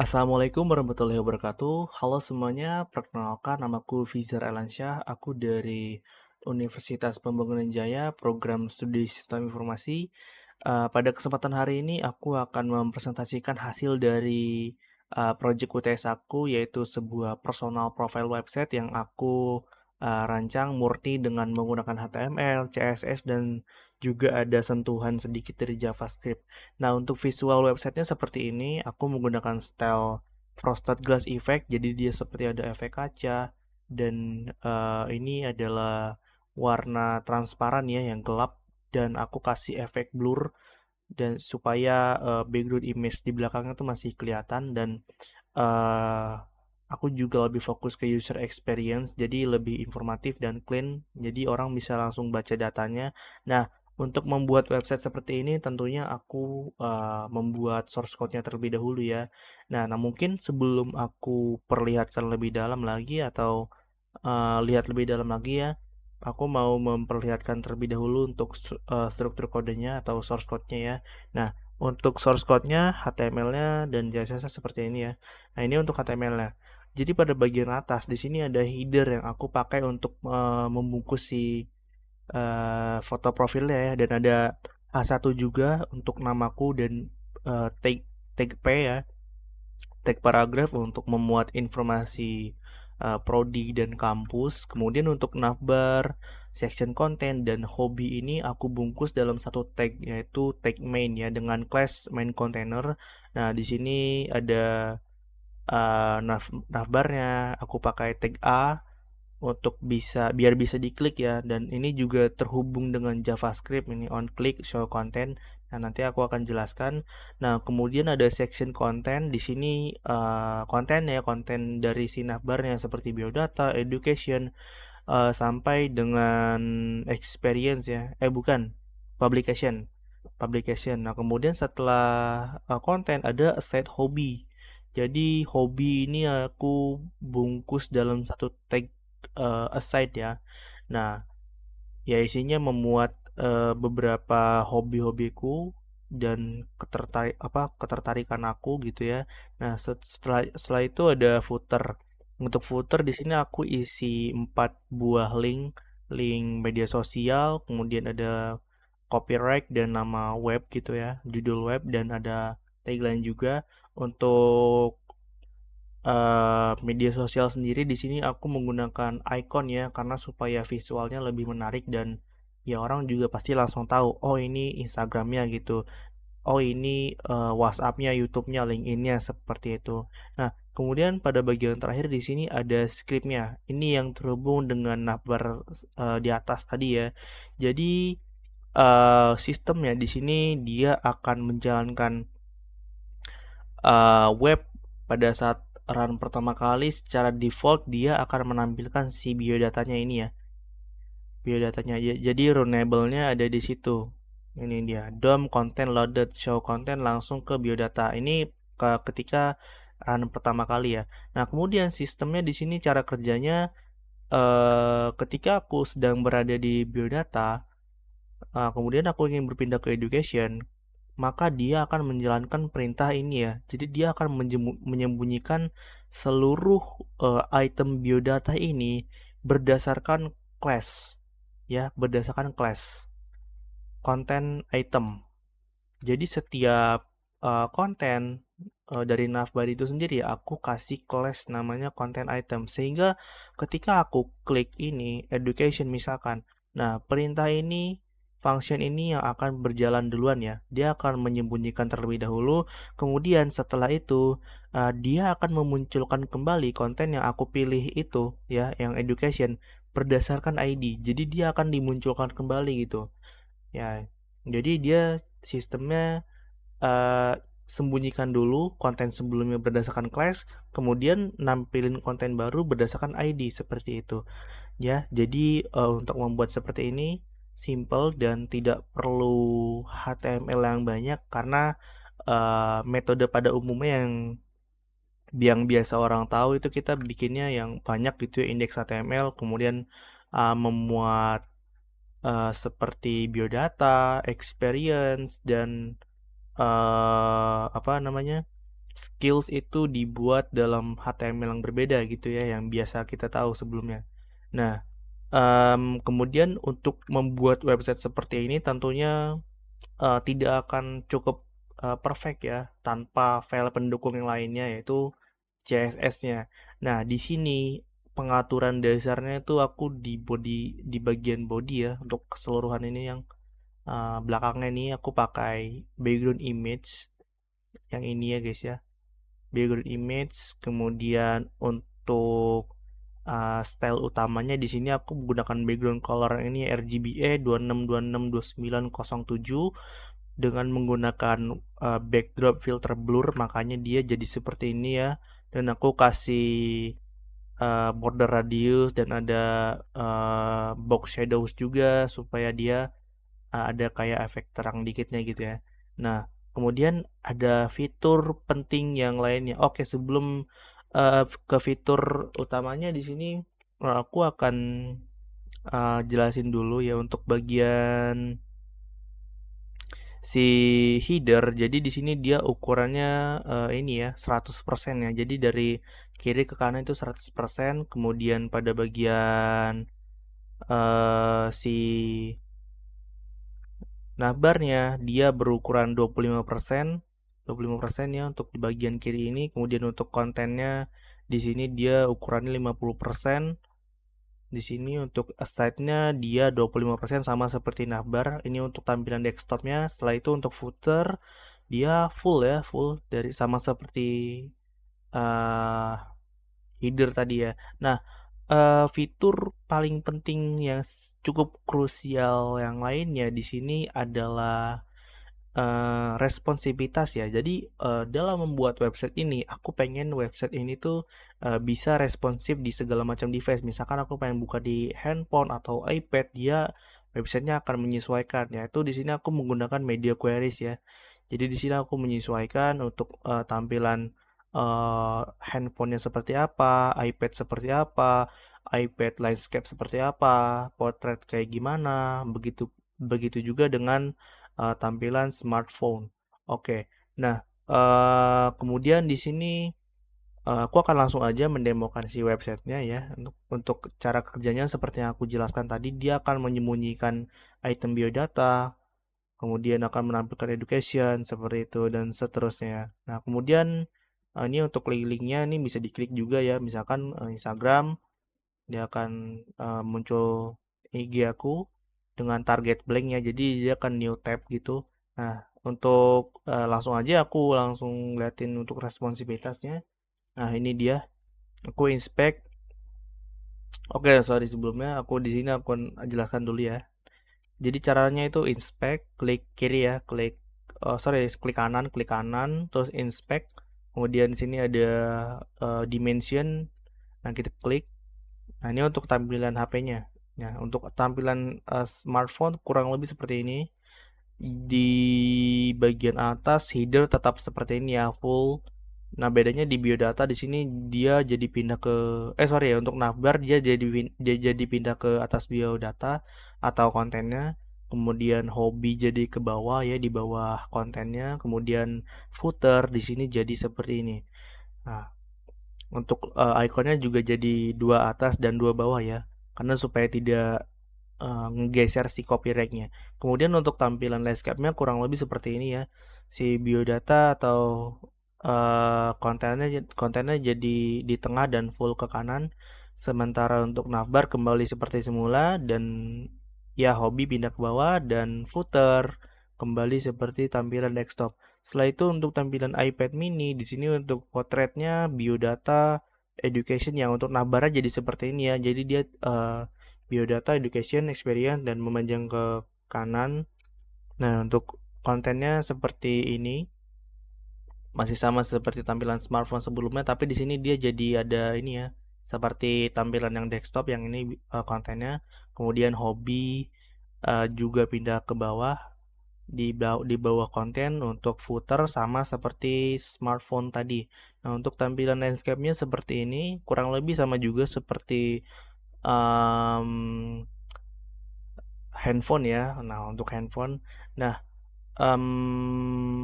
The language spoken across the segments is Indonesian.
Assalamualaikum warahmatullahi wabarakatuh. Halo semuanya, perkenalkan namaku Fizar Alansyah. Aku dari Universitas Pembangunan Jaya, program studi Sistem Informasi. Pada kesempatan hari ini aku akan mempresentasikan hasil dari project UTS aku, yaitu sebuah personal profile website yang aku rancang murni dengan menggunakan HTML, CSS, dan juga ada sentuhan sedikit dari JavaScript. Nah, untuk visual websitenya seperti ini, aku menggunakan style frosted glass effect, jadi dia seperti ada efek kaca, dan ini adalah warna transparan ya, yang gelap, dan aku kasih efek blur, dan supaya background image di belakangnya tuh masih kelihatan, dan eh aku juga lebih fokus ke user experience, jadi lebih informatif dan clean, jadi orang bisa langsung baca datanya. Nah, untuk membuat website seperti ini tentunya aku membuat source code-nya terlebih dahulu ya. Nah, mungkin sebelum aku perlihatkan lebih dalam lagi atau lihat lebih dalam lagi ya, aku mau memperlihatkan terlebih dahulu untuk struktur kodenya atau source code-nya ya. Nah, untuk source code-nya, HTML-nya dan CSS seperti ini ya. Nah, ini untuk HTML-nya. Jadi pada bagian atas di sini ada header yang aku pakai untuk membungkus si foto profilnya ya, dan ada H1 juga untuk namaku dan tag tag P ya, tag paragraf untuk memuat informasi prodi dan kampus. Kemudian untuk navbar, section content, dan hobi ini aku bungkus dalam satu tag, yaitu tag main ya, dengan class main container. Nah, di sini ada navbarnya, aku pakai tag A untuk biar bisa diklik ya, dan ini juga terhubung dengan JavaScript, ini on click show content. Nah, nanti aku akan jelaskan. Nah, kemudian ada section content di sini, konten ya, konten dari si navbarnya seperti biodata, education, sampai dengan experience ya, bukan, publication, publication. Nah, kemudian setelah konten ada set hobi. Jadi hobi ini aku bungkus dalam satu tag aside ya. Nah, ya isinya memuat beberapa hobi-hobiku dan ketertarikan aku gitu ya. Nah, setelah itu ada footer. Untuk footer di sini aku isi 4 buah link media sosial, kemudian ada copyright dan nama web gitu ya, judul web, dan ada tagline juga. Untuk media sosial sendiri di sini aku menggunakan icon ya, karena supaya visualnya lebih menarik, dan ya orang juga pasti langsung tahu, oh ini Instagramnya gitu, oh ini WhatsAppnya, YouTube-nya, LinkedIn-nya seperti itu. Nah, kemudian pada bagian terakhir di sini ada script-nya. Ini yang terhubung dengan navbar di atas tadi ya. Jadi sistemnya di sini dia akan menjalankan web pada saat run pertama kali. Secara default dia akan menampilkan si biodatanya ini ya, biodatanya. Jadi runnable-nya ada di situ. Ini dia, DOM content loaded, show content langsung ke biodata. Ini ketika run pertama kali ya. Nah, kemudian sistemnya di sini cara kerjanya, ketika aku sedang berada di biodata, kemudian aku ingin berpindah ke education, maka dia akan menjalankan perintah ini ya. Jadi dia akan menyembunyikan seluruh item biodata ini berdasarkan class ya, berdasarkan class content item. Jadi setiap konten dari navbar itu sendiri aku kasih class namanya content item, sehingga ketika aku klik ini education misalkan, nah perintah ini, function ini yang akan berjalan duluan ya, dia akan menyembunyikan terlebih dahulu, kemudian setelah itu dia akan memunculkan kembali konten yang aku pilih itu ya, yang education, berdasarkan ID, jadi dia akan dimunculkan kembali gitu ya. Jadi dia sistemnya eh, sembunyikan dulu konten sebelumnya berdasarkan class, kemudian nampilin konten baru berdasarkan ID seperti itu. Ya, jadi untuk membuat seperti ini simple dan tidak perlu HTML yang banyak, karena metode pada umumnya yang biasa orang tahu itu kita bikinnya yang banyak gitu ya, indeks HTML, kemudian memuat seperti biodata, experience, dan apa namanya, skills itu dibuat dalam HTML yang berbeda gitu ya, yang biasa kita tahu sebelumnya. Nah, kemudian untuk membuat website seperti ini tentunya tidak akan cukup perfect ya tanpa file pendukung yang lainnya yaitu CSS-nya. Nah, di sini pengaturan dasarnya itu aku di bagian body ya untuk keseluruhan ini yang belakangnya ini aku pakai background image yang ini ya guys ya. Background image, kemudian untuk style utamanya di sini aku menggunakan background color ini RGBA 26262907 dengan menggunakan backdrop filter blur, makanya dia jadi seperti ini ya. Dan aku kasih border radius dan ada box shadows juga supaya dia ada kayak efek terang dikitnya gitu ya. Nah, kemudian ada fitur penting yang lainnya. Oke, sebelum ke fitur utamanya di sini aku akan jelasin dulu ya untuk bagian si header. Jadi di sini dia ukurannya ini ya 100% ya. Jadi dari kiri ke kanan itu 100%, kemudian pada bagian si navbarnya dia berukuran 25%, 25% ya untuk di bagian kiri ini. Kemudian untuk kontennya di sini dia ukurannya 50%. Di sini untuk aside-nya dia 25% sama seperti navbar. Ini untuk tampilan desktopnya. Setelah itu untuk footer dia full ya, full dari sama seperti uh, header tadi ya. Nah, fitur paling penting yang cukup krusial yang lainnya di sini adalah responsivitas ya. Jadi, dalam membuat website ini, aku pengen website ini tuh, bisa responsif di segala macam device. Misalkan aku pengen buka di handphone atau iPad, dia websitenya akan menyesuaikan. Yaitu di sini aku menggunakan media queries ya. Jadi di sini aku menyesuaikan untuk tampilan handphonenya seperti apa, iPad seperti apa, iPad landscape seperti apa, portrait kayak gimana, begitu begitu juga dengan tampilan smartphone. Oke. Nah, kemudian di sini aku akan langsung aja mendemokan si websitenya ya. Untuk cara kerjanya seperti yang aku jelaskan tadi, dia akan menyembunyikan item biodata, kemudian akan menampilkan education seperti itu dan seterusnya. Nah, kemudian ini untuk link-linknya ini bisa diklik juga ya. Misalkan Instagram, dia akan muncul IG aku dengan target blank ya. Jadi dia akan new tab gitu. Nah, untuk langsung aja aku langsung liatin untuk responsivitasnya. Nah, ini dia. Aku inspect. Oke, sorry sebelumnya aku di sini aku jelaskan dulu ya. Jadi caranya itu inspect, klik kiri ya, klik kanan, terus inspect. Kemudian di sini ada dimension. Nah, kita klik. Nah, ini untuk tampilan HP-nya. Nah, untuk tampilan smartphone kurang lebih seperti ini. Di bagian atas header tetap seperti ini ya, full. Nah, bedanya di biodata di sini dia jadi pindah ke sorry ya, untuk navbar dia jadi pindah ke atas biodata atau kontennya. Kemudian hobi jadi ke bawah ya, di bawah kontennya. Kemudian footer di sini jadi seperti ini. Nah, untuk ikonnya juga jadi dua atas dan dua bawah ya. Karena supaya tidak ngegeser si copyrightnya. Kemudian untuk tampilan landscape-nya kurang lebih seperti ini ya. Si biodata atau kontennya jadi di tengah dan full ke kanan. Sementara untuk navbar kembali seperti semula dan ya hobi pindah ke bawah dan footer kembali seperti tampilan desktop. Setelah itu untuk tampilan iPad mini di sini untuk potretnya biodata education yang untuk navbar jadi seperti ini ya. Jadi dia biodata, education, experience, dan memanjang ke kanan. Nah, untuk kontennya seperti ini, masih sama seperti tampilan smartphone sebelumnya, tapi di sini dia jadi ada ini ya, seperti tampilan yang desktop yang ini kontennya. Kemudian hobi juga pindah ke bawah di bawah konten untuk footer sama seperti smartphone tadi. Nah, untuk tampilan landscape-nya seperti ini, kurang lebih sama juga seperti um, handphone ya. Nah, untuk handphone. Nah,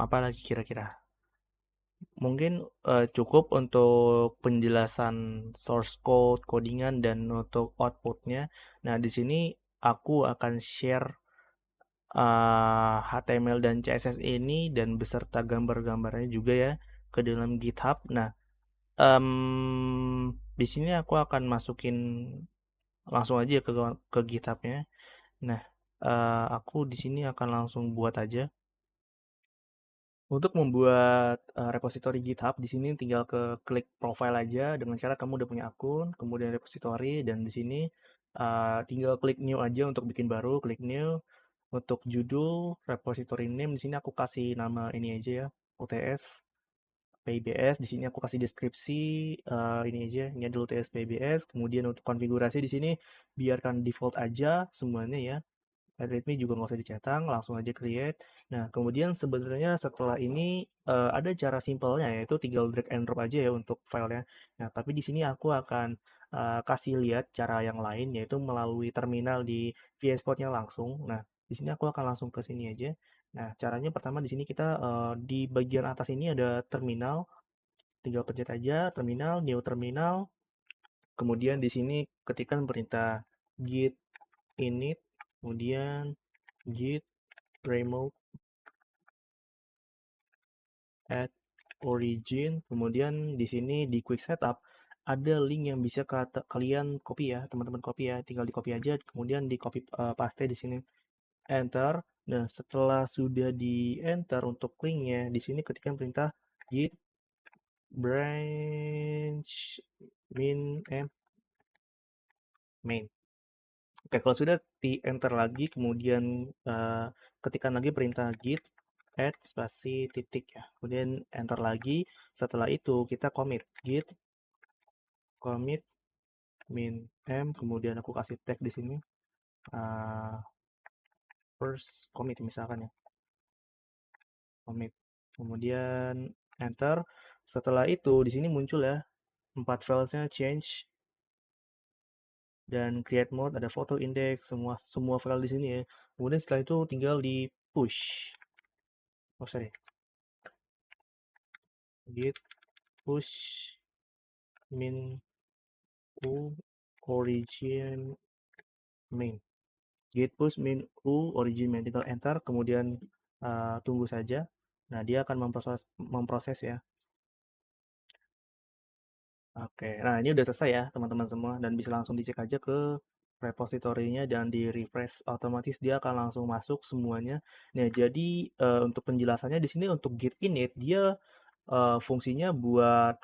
apa lagi kira-kira? Mungkin cukup untuk penjelasan source code, codingan, dan untuk outputnya. Nah, di sini aku akan share HTML dan CSS ini dan beserta gambar-gambarnya juga ya ke dalam GitHub. Nah, di sini aku akan masukin langsung aja ke GitHub-nya. Nah, aku di sini akan langsung buat aja. Untuk membuat repository GitHub di sini tinggal ke klik profile aja dengan cara kamu udah punya akun, kemudian repository dan di sini tinggal klik new aja untuk bikin baru, klik new. Untuk judul repository name di sini aku kasih nama ini aja ya, UTS PIBS. Di sini aku kasih deskripsi ini aja, ini adalah UTS PIBS. Kemudian untuk konfigurasi di sini biarkan default aja semuanya ya. Readme juga nggak usah dicetak, langsung aja create. Nah, kemudian sebenarnya setelah ini ada cara simpelnya yaitu tinggal drag and drop aja ya untuk filenya. Nah, tapi di sini aku akan kasih lihat cara yang lain yaitu melalui terminal di VS Code-nya langsung. Nah, di sini aku akan langsung ke sini aja. Nah, caranya pertama di sini kita di bagian atas ini ada terminal, tinggal pencet aja terminal, new terminal. Kemudian di sini ketikkan perintah git init, kemudian git remote add origin, kemudian di sini di quick setup ada link yang bisa kalian copy ya, teman-teman copy ya, tinggal di copy aja, kemudian di copy paste di sini, enter. Nah, setelah sudah di enter untuk linknya, di sini ketikkan perintah git branch min main. Oke, kalau sudah di enter lagi, kemudian ketikkan lagi perintah git add spasi titik ya. Kemudian enter lagi. Setelah itu kita commit git commit min m. Kemudian aku kasih tag di sini uh, first commit misalkan ya, commit. Kemudian enter. Setelah itu di sini muncul ya 4 filesnya change dan create mode, ada foto index, semua file di sini ya. Kemudian setelah itu tinggal di push. Oh sorry, git push min u origin main, git push min u origin main, tinggal enter kemudian tunggu saja. Nah, dia akan memproses ya. Oke, nah ini udah selesai ya teman-teman semua dan bisa langsung dicek aja ke repositorinya dan di refresh otomatis dia akan langsung masuk semuanya. Nah, jadi untuk penjelasannya di sini untuk git init dia fungsinya buat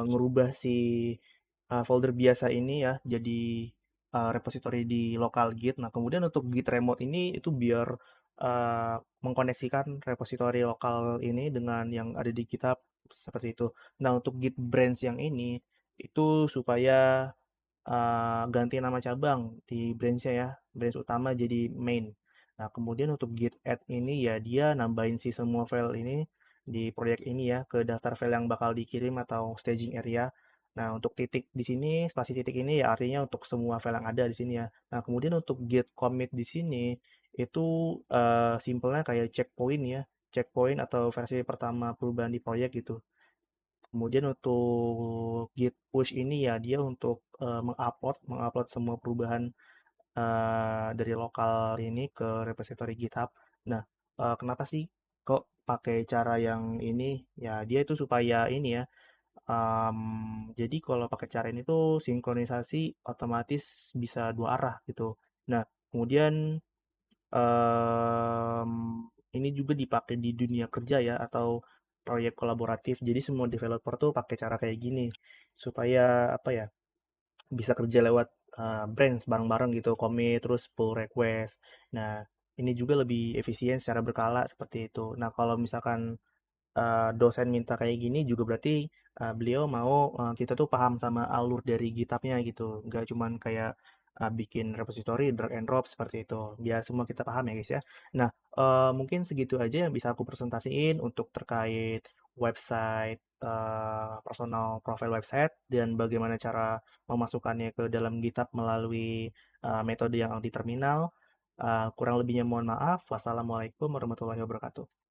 ngerubah si folder biasa ini ya jadi repository di lokal Git. Nah, kemudian untuk Git remote ini itu biar mengkoneksikan repository lokal ini dengan yang ada di GitHub seperti itu. Nah, untuk Git branch yang ini itu supaya ganti nama cabang di branch-nya ya, branch utama jadi main. Nah, kemudian untuk git add ini ya dia nambahin si semua file ini di proyek ini ya ke daftar file yang bakal dikirim atau staging area. Nah, untuk titik di sini, spasi titik ini ya artinya untuk semua file yang ada di sini ya. Nah, kemudian untuk git commit di sini itu simpelnya kayak checkpoint ya, checkpoint atau versi pertama perubahan di proyek gitu. Kemudian untuk Git push ini ya dia untuk mengupload semua perubahan dari lokal ini ke repository GitHub. Nah, kenapa sih kok pakai cara yang ini? Ya dia itu supaya ini ya. Jadi kalau pakai cara ini tuh sinkronisasi otomatis bisa dua arah gitu. Nah, kemudian Mmm, ini juga dipakai di dunia kerja ya atau proyek kolaboratif. Jadi semua developer tuh pakai cara kayak gini supaya apa ya, bisa kerja lewat branch bareng-bareng gitu, commit terus pull request. Nah, ini juga lebih efisien secara berkala seperti itu. Nah, kalau misalkan dosen minta kayak gini juga berarti beliau mau kita tuh paham sama alur dari GitHub-nya gitu. Nggak cuman kayak bikin repository drag and drop seperti itu. Biar semua kita paham ya guys ya. Nah, mungkin segitu aja yang bisa aku presentasiin untuk terkait website personal profile website dan bagaimana cara memasukkannya ke dalam GitHub melalui metode yang ada di terminal. Kurang lebihnya mohon maaf. Wassalamualaikum warahmatullahi wabarakatuh.